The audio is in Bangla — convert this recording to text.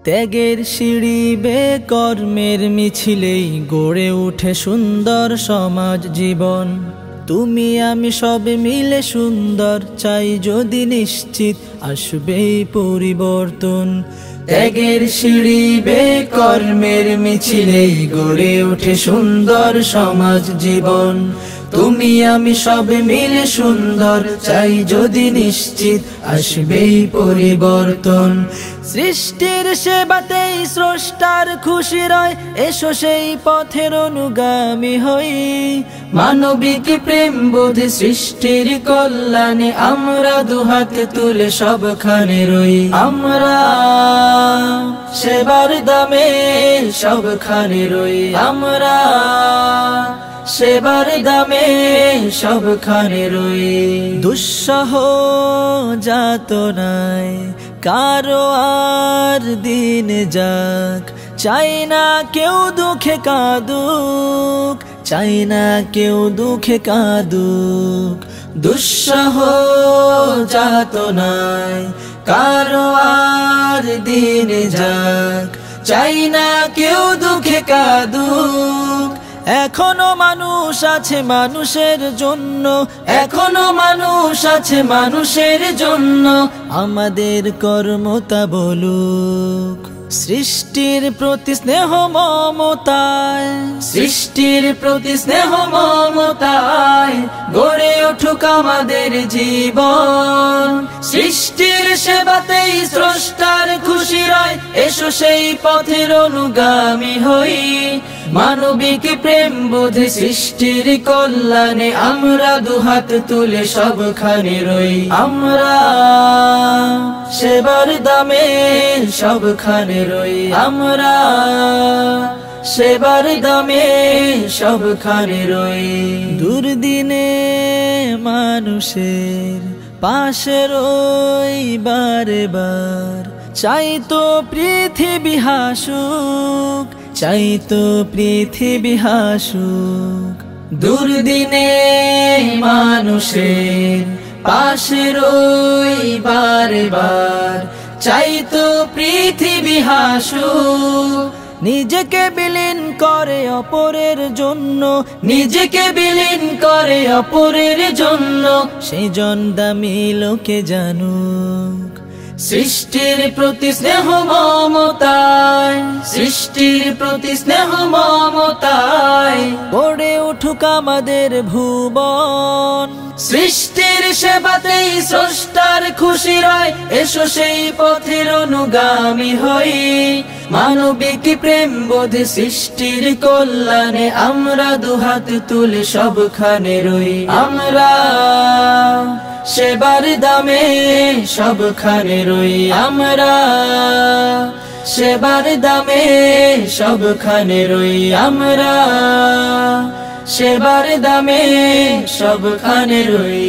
ত্যাগের সিঁড়ি বেয়ে কর্মের মিছিলেই গড়ে উঠে সুন্দর সমাজ জীবন। তুমি আমি সব মিলে সুন্দর চাই যদি নিশ্চিত আসবেই পরিবর্তন। ত্যাগের সিঁড়ি বেয়ে কর্মের মিছিলেই গড়ে ওঠে সুন্দর সমাজ জীবন। তুমি আমি সব মিলে সুন্দর চাই যদি নিশ্চিত আসবেই পরিবর্তন। সৃষ্টির সেবাতেই স্রষ্টার খুশি রয়, এসো সেই পথের অনুগামী হই। মানবিক প্রেম বোধে সৃষ্টির কল্যাণে আমরা দুহাত তুলে সবখানে রই। আমরা সেবার দামে সবখানে রই। আমরা সেবার দামে সবখানে রই। দুঃসহ যাতনায় কারো আর দিন যাক, চাই না কেউ দুঃখে কাঁদুক, চাই না কেউ দুঃখে কাঁদুক। দুঃসহ যাতনায় কারো আর দিন যাক, চাই না কেউ দুঃখে কাঁদুক। এখনো মানুষ আছে মানুষের জন্য, এখনো মানুষ আছে মানুষের জন্য, আমাদের কর্মতা বলুক। সৃষ্টির প্রতি স্নেহ মমতায়, সৃষ্টির প্রতি স্নেহ মমতায় গড়ে উঠুক আমাদের জীবন। সৃষ্টির সেবাতেই স্রষ্টার খুশি রয়, এসো সেই পথের অনুগামী হই। মানবিক প্রেম বোধে সৃষ্টির কল্যাণে আমরা দুহাত তুলে সবখানে রই। আমরা সেবার দামে সবখানে রই। আমরা সেবার দামে সবখানে রই। দুর্দিনে মানুষের পাশে রই বারে বার, চাই তো পৃথিবী হাসুক, চাই তো পৃথিবী হাসুক। দুর্দিনে মানুষের পাশে রই বারে বার, চাই তো পৃথিবী হাসুক। নিজেকে বিলীন করে অপরের জন্য, নিজেকে বিলীন করে অপরের জন্য, সেই জন দামি লোকে জানুক। সৃষ্টির প্রতি স্নেহ মমতায়, সৃষ্টির প্রতি স্নেহ মমতায় গড়ে উঠুক আমাদের ভুবন। সৃষ্টির সেবাতেই স্রষ্টার খুশি রয়, এসো সেই পথের অনুগামী হই। মানবিক প্রেম বোধে সৃষ্টির কল্যাণে আমরা দুহাত তুলে সবখানে রই। আমরা সেবার দামে সবখানে রই। আমরা সেবার দামে সবখানে রই। আমরা সেবার দামে সবখানে রই।